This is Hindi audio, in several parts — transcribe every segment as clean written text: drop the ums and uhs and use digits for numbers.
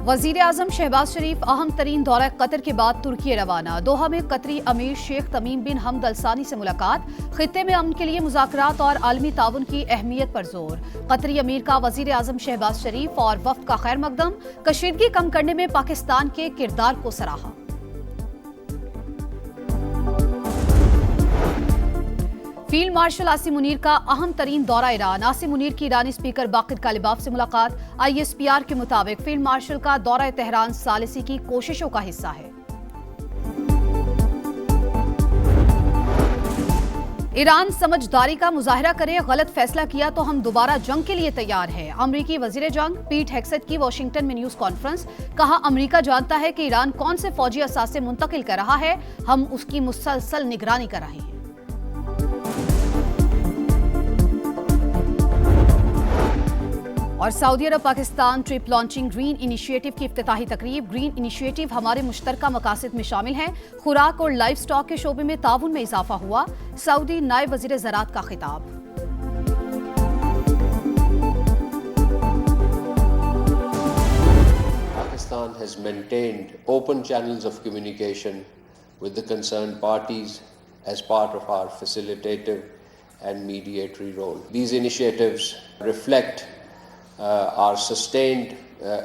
वजीर आजम शहबाज शरीफ अहम तरीन दौरा कतर के बाद तुर्की रवाना। दोहा में कतरी अमीर शेख तमीम बिन हमद अल सानी से मुलाकात। खित्ते में अमन के लिए मुज़ाकरात और आलमी ताउन की अहमियत पर जोर। कतरी अमीर का वजीर आजम शहबाज शरीफ और वफ्द का खैर मकदम। कशीदगी कम करने में पाकिस्तान के किरदार को सराहा। फील्ड मार्शल आसिम मुनीर का अहम तरीन दौरा ईरान। आसिम मुनीर की ईरानी स्पीकर बाकिर कालिबाफ से मुलाकात। ISPR के मुताबिक फील्ड मार्शल का दौरा तेहरान सालिसी की कोशिशों का हिस्सा है। ईरान समझदारी का मुजाहरा करे, गलत फैसला किया तो हम दोबारा जंग के लिए तैयार हैं। अमरीकी वजीर जंग पीट हेक्सेट की वॉशिंगटन में न्यूज कॉन्फ्रेंस। कहा, अमरीका जानता है कि ईरान कौन से फौजी असासे मुंतकिल कर रहा है, हम उसकी मुसलसल निगरानी कर रहे हैं। और Saudi Arab Pakistan trip launching green initiative की इफ्तिताही तकरीब। ग्रीन इनिशिएटिव हमारे मुश्तरका मकासद में शामिल है। खुराक और लाइव स्टॉक के शोबे में ताउन में इजाफा हुआ। सऊदी नायब वजीर ज़राअत का खिताब। Pakistan has maintained open channels of communication with the concerned parties as part of our facilitative and mediatory role. These initiatives reflect our sustained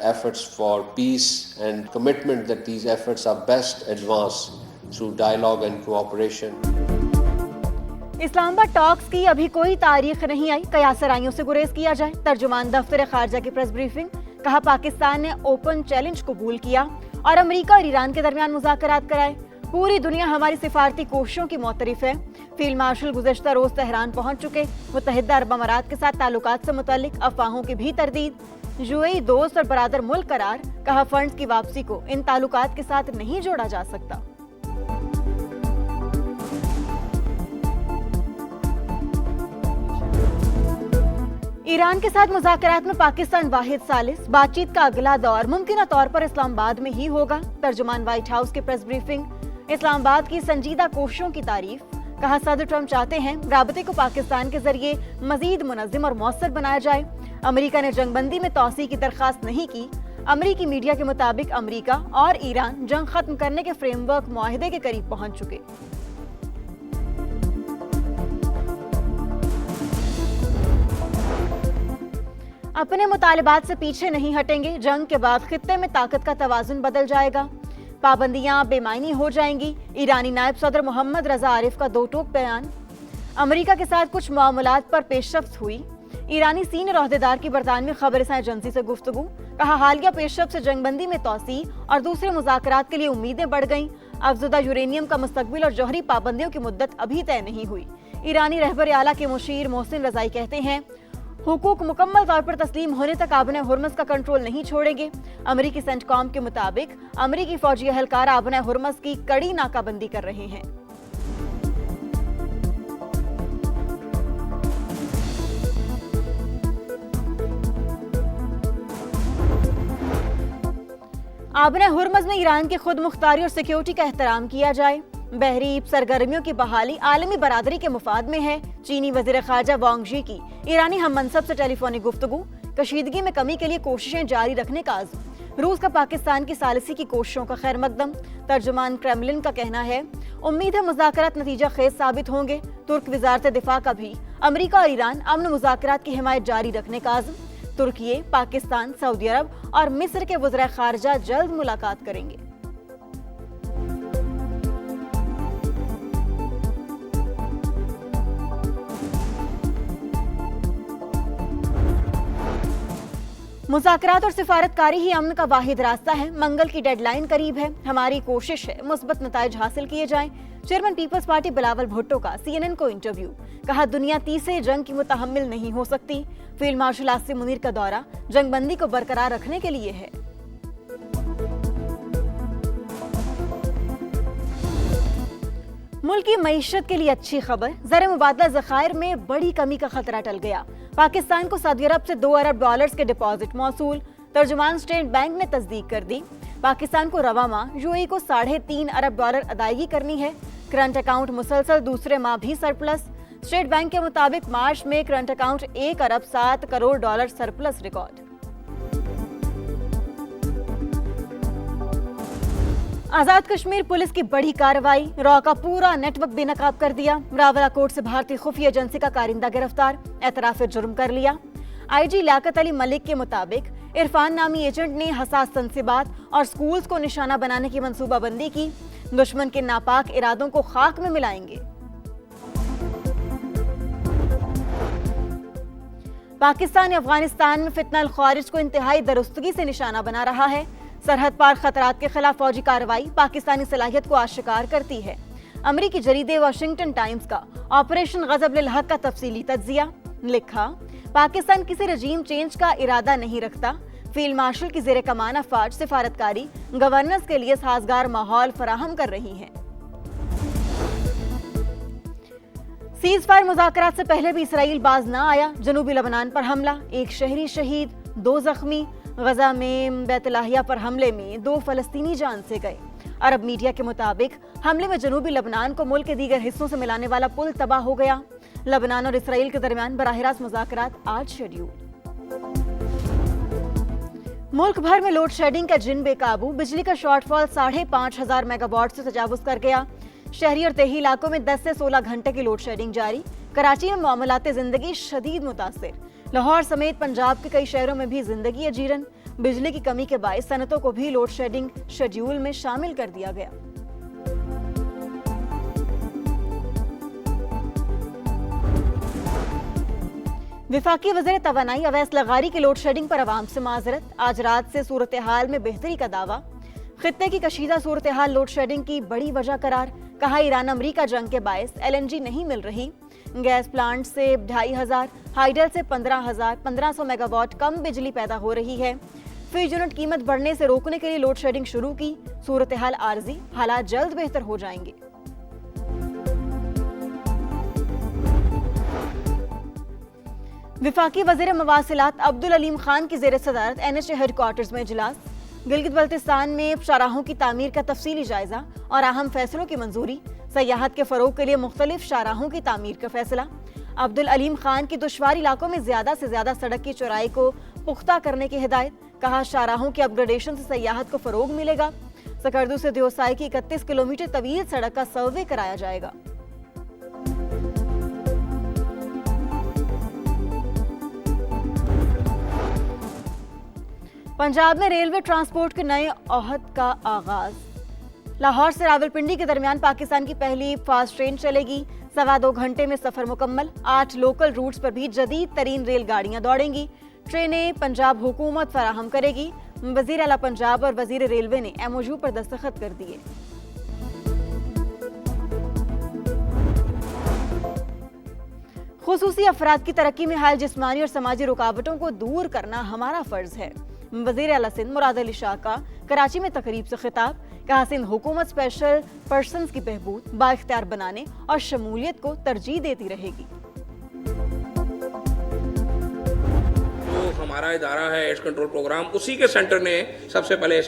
efforts for peace and commitment that these efforts are best advanced through dialogue and cooperation. Islamabad talks की अभी कोई तारीख नहीं आई, कयासराइयों से गुरेज किया जाए। तर्जुमान दफ्तर खारजा की प्रेस ब्रीफिंग। कहा, पाकिस्तान ने ओपन चैलेंज कबूल किया और अमेरिका और ईरान के दरमियान मुज़ाकरात कराए। पूरी दुनिया हमारी सिफारती कोशिशों की मोतरिफ है। फील्ड मार्शल गुज़श्ता रोज तेहरान पहुंच चुके। मुत्तहिदा अरब अमारात के साथ ताल्लुकात से मुतल्लिक अफवाहों की भी तरदीद। UAE दोस्त और बरादर मुल्क करार। कहा, फंड्स की वापसी को इन ताल्लुकात के साथ नहीं जोड़ा जा सकता। ईरान के साथ मुज़ाकरात में पाकिस्तान वाहिद सालिस। बातचीत का अगला दौर मुमकिन तौर पर इस्लामाबाद में ही होगा। तर्जुमान व्हाइट हाउस की प्रेस ब्रीफिंग। इस्लामाबाद की संजीदा कोशिशों की तारीफ। कहा, सदर ट्रंप चाहते हैं राबते को पाकिस्तान के जरिए मजीद मुनज़्ज़म और मौसर बनाया जाए। अमेरिका ने जंगबंदी में तौसी की दरख्वास्त नहीं की। अमेरिकी मीडिया के मुताबिक अमेरिका और ईरान जंग खत्म करने के फ्रेमवर्क मुआहिदे के करीब पहुंच चुके। अपने मुतालिबात से पीछे नहीं हटेंगे। जंग के बाद खित्ते में ताकत का तवाजुन बदल जाएगा। पाबंदियां बेमायनी हो जाएंगी। ईरानी नायब सदर मोहम्मद रजा आरिफ का दो टोक बयान। अमेरिका के साथ कुछ मामलात पर पेशरफ्त हुई। ईरानी सीनियर ओहदेदार की बरतानवी खबरसां एजेंसी से गुफ्तगू। कहा, हालिया पेशरफ्त से जंगबंदी में तौसी और दूसरे मुज़ाकरात के लिए उम्मीदें बढ़ गईं। अफजुदा यूरेनियम का मुस्तकबिल और जौहरी पाबंदियों की मुद्दत अभी तय नहीं हुई। ईरानी रहबर आला के मुशीर मोहसिन रजाई कहते हैं, हुकूक मुकम्मल तौर पर तस्लीम होने तक आबने हुर्मस का कंट्रोल नहीं छोड़ेंगे। अमेरिकी सेंटकॉम के मुताबिक अमेरिकी फौजी एहलकार आबने हुर्मस की कड़ी नाकाबंदी कर रहे हैं। आबने हुर्मस में ईरान की खुद मुख्तारी और सिक्योरिटी का एहतराम किया जाए। बहरी सरगर्मियों की बहाली आलमी बरादरी के मुफाद में है। चीनी वजीर खारजा वांग ज़ी की ईरानी हम मनसब से टेलीफोनिक गुफ्तगू। कशीदगी में कमी के लिए कोशिशें जारी रखने का अज़्म। रूस का पाकिस्तान की सालिसी की कोशिशों का खैर मकदम। तर्जुमान क्रेमलिन का कहना है, उम्मीद है मुज़ाकरात नतीजा खेज साबित होंगे। तुर्क वज़ारत दिफा का भी अमेरिका और ईरान अमन मुज़ाकरात की हिमायत जारी रखने का अज़्म। तुर्की, पाकिस्तान, सऊदी अरब और मिस्र के वज़ीर खारजा जल्द मुलाकात करेंगे। मुज़ाकरात और सिफारतकारी ही अमन का वाहिद रास्ता है। मंगल की डेडलाइन करीब है। हमारी कोशिश है मुस्बत नताइज हासिल किए जाएं। चेयरमैन पीपल्स पार्टी बिलावल भुट्टो का CNN को इंटरव्यू। कहा, दुनिया तीसरे जंग की मुतहम्मिल नहीं हो सकती। फील्ड मार्शल आसिम मुनीर का दौरा जंगबंदी को बरकरार रखने के लिए है। मुल्क की मईशत के लिए अच्छी खबर। ज़र मुबादला ज़खायर में बड़ी कमी का खतरा टल गया। पाकिस्तान को सऊदी अरब से $2 अरब के डिपॉजिट मौसूल। तर्जुमान स्टेट बैंक ने तस्दीक कर दी। पाकिस्तान को रवा माह UAE को $3.5 अरब अदायगी करनी है। करंट अकाउंट मुसलसल दूसरे माह भी सरप्लस। स्टेट बैंक के मुताबिक मार्च में करंट अकाउंट $1 अरब 7 करोड़ सरप्लस रिकॉर्ड। आजाद कश्मीर पुलिस की बड़ी कार्रवाई, रॉ का पूरा नेटवर्क बेनकाब कर दिया। रावलाकोट से भारतीय खुफिया एजेंसी का कारिंदा गिरफ्तार, एतराफ जुर्म कर लिया। आईजी लियाकत अली मलिक के मुताबिक इरफान नामी एजेंट ने हसास तंसीबात और स्कूल्स को निशाना बनाने की मंसूबाबंदी की। दुश्मन के नापाक इरादों को खाक में मिलाएंगे। पाकिस्तान अफगानिस्तान में फितनल ख्वारिज को इंतहाई दुरुस्तगी से निशाना बना रहा है। सरहद पार खतरात के खिलाफ फौजी कार्रवाई पाकिस्तानी सलाहियत को आश्कार करती है। अमरीकी जरीदे वाशिंगटन टाइम्स का ऑपरेशन गजब लिल हक का तफसीली तज्जिया, लिखा पाकिस्तान किसी रजीम चेंज का इरादा नहीं रखता। फील्ड मार्शल की जेर कमान अफवाज सिफारतकारी गवर्नेंस के लिए साजगार माहौल फराहम कर रही है। सीज फायर मुज़ाकरात से पहले भी इसराइल बाज न आया। जनूबी लबनान पर हमला, एक शहरी शहीद, 2 जख्मी। गजा में बैतलाहिया पर हमले में 2 फलस्तीनी जान से गए। अरब मीडिया के मुताबिक हमले में जनूबी लबनान को मुल्क के दीगर हिस्सों से मिलाने वाला पुल तबाह हो गया। लबनान और इसराइल के दरमियान बराह-रास्त मुज़ाकरात आज शेड्यूल। मुल्क भर में लोड शेडिंग का जिन बेकाबू, बिजली का शॉर्टफॉल 5,500 मेगावाट से तजावुज कर गया। शहरी और तही इलाकों में 10 से 16 घंटे की लोड शेडिंग जारी। कराची में मामलाते जिंदगी शदीद मुतासिर। लाहौर समेत पंजाब के कई शहरों में भी जिंदगी अजीरन। बिजली की कमी के बायस सनतों को भी लोड शेडिंग शेड्यूल में शामिल कर दिया गया। विफाकी वज़ीर तवानाई अवैस लगारी की लोड शेडिंग पर अवाम से माजरत। आज रात से सूरत हाल में बेहतरी का दावा। खित्ते की कशीदा सूरत हाल लोड शेडिंग की बड़ी वजह करार। कहा ईरान अमरीका जंग के बायस LNG नहीं मिल रही। गैस प्लांट से 2,500, हाइडल से 15,500 मेगावाट कम बिजली पैदा हो रही है। फी यूनिट कीमत बढ़ने से रोकने के लिए लोड शेडिंग शुरू की। सूरत हाल आर्जी, हालात जल्द बेहतर हो जाएंगे। विफाकी वज़ीर मवासिलात अब्दुल अलीम खान की ज़ेर सदारत NHA हेडक्वार्टर्स में इजलास। गिलगित बल्तिस्तान में शाहराहों की तामीर का तफसीली जायजा और अहम फैसलों की मंजूरी। सयाहत के फरोग के लिए मुख्तलिफ शाहराहों की तामीर का फैसला। अब्दुल अलीम खान की दुश्वार इलाकों में ज्यादा से ज्यादा सड़क की चौड़ाई को पुख्ता करने की हिदायत। कहा शाहराहों की अपग्रेडेशन से सयाहत को फरोग मिलेगा। सकर्दू से दियोसाई की 31 किलोमीटर तवील सड़क का सर्वे कराया जाएगा। पंजाब में रेलवे ट्रांसपोर्ट के नए ओहद का आगाज। लाहौर से रावलपिंडी के दरमियान पाकिस्तान की पहली फास्ट ट्रेन चलेगी। 2.25 घंटे में सफर मुकम्मल। 8 लोकल रूट्स पर भी जदीद तरीन रेलगाड़ियां दौड़ेंगी। ट्रेनें पंजाब हुकूमत फराहम करेगी। वजीर आला पंजाब और वजीर रेलवे ने MOU पर दस्तखत कर दिए। खुसूसी अफराद की तरक्की में हाल जिस्मानी और समाजी रुकावटों को दूर करना हमारा फर्ज है। वजीर आला सिंध मुराद अली शाह का कराची में तकरीब से खिताब। कहा सिंध हुकूमत स्पेशल पर्सन्स की बहबूद, बाइख्तियार बनाने और शमूलियत को तरजीह देती रहेगी। जो हमारा इदारा है एड्स कंट्रोल प्रोग्राम, उसी के सेंटर ने सबसे पहले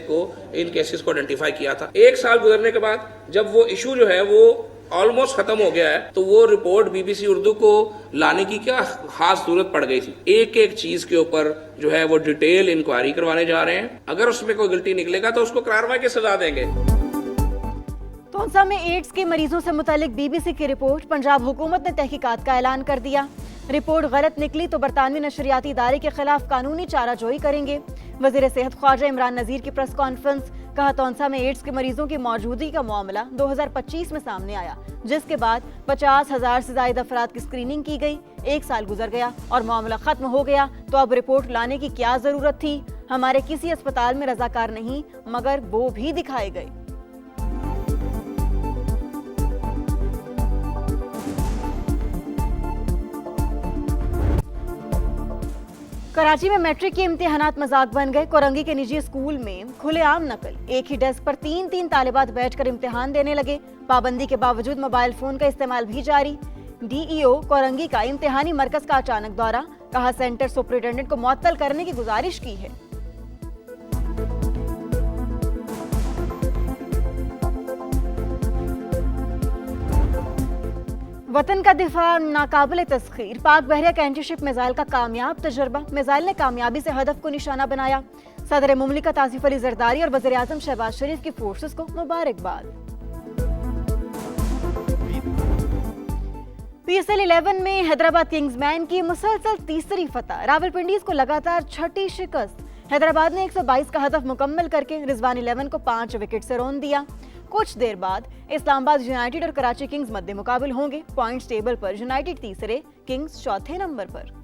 इन केसेस को आइडेंटिफाई किया था। 1 साल गुजरने के बाद जब वो इशू जो है वो ऑलमोस्ट खत्म हो गया है, तो वो रिपोर्ट BBC उर्दू को लाने की क्या खास जरूरत पड़ गई थी। एक एक चीज के ऊपर जो है वो डिटेल इंक्वायरी करवाने जा रहे हैं। अगर उसमें कोई गलती निकलेगा तो उसको कार्रवाई की सजा देंगे। तोंसा में एड्स के मरीजों से मुतालिक BBC की रिपोर्ट। पंजाब हुकूमत ने तहकीकात का ऐलान कर दिया। रिपोर्ट गलत निकली तो बरतानवी नशरियाती इदारे के खिलाफ कानूनी चाराजोई करेंगे। वजीर सेहत ख्वाजा इमरान नजीर की प्रेस कॉन्फ्रेंस। कहा तोंसा में एड्स के मरीजों की मौजूदगी का मामला 2025 में सामने आया, जिसके बाद 50,000 से ज्यादा अफराद की स्क्रीनिंग की गई। 1 साल गुजर गया और मामला खत्म हो गया, तो अब रिपोर्ट लाने की क्या जरूरत थी। हमारे किसी अस्पताल में रजाकार नहीं, मगर वो भी दिखाए गए। कराची में मैट्रिक के इम्तिहानात मजाक बन गए। कोरंगी के निजी स्कूल में खुलेआम नकल। एक ही डेस्क पर 3-3 तालिबात बैठकर इम्तिहान देने लगे। पाबंदी के बावजूद मोबाइल फोन का इस्तेमाल भी जारी। DEO कोरंगी का इम्तिहानी मरकज का अचानक दौरा। कहा सेंटर सुपरिटेंडेंट को मुअत्तल करने की गुजारिश की है। वतन का दिफा नाकाबिल तस्खीर। पाक बहरिया का एंटीशिप मिसाइल का कामयाब तजर्बा। मिसाइल ने कामयाबी से हदफ को निशाना बनाया। सदर मुमलिकत आसिफ अली जरदारी और वज़ीर आज़म शहबाज शरीफ की फोर्सेस को मुबारकबाद। PSL 11 में हैदराबाद किंग्समैन की मुसलसल तीसरी फतह, रावलपिंडीज को लगातार छठी शिकस्त। हैदराबाद ने 122 का हदफ मुकम्मल करके रिजवान 11 को 5 विकेट से रौंद दिया। कुछ देर बाद इस्लामाबाद यूनाइटेड और कराची किंग्स मध्य मुकाबिल होंगे। पॉइंट्स टेबल पर यूनाइटेड तीसरे, किंग्स चौथे नंबर पर।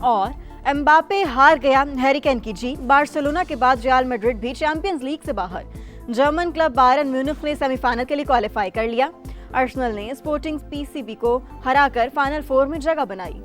और एम्बापे हार गया, हैरिकेन की जीत। बार्सिलोना के बाद रियल मैड्रिड भी चैंपियंस लीग से बाहर। जर्मन क्लब बायरन म्यूनिख ने सेमीफाइनल के लिए क्वालिफाई कर लिया। आर्सेनल ने स्पोर्टिंग PCB को हराकर फाइनल 4 में जगह बनाई।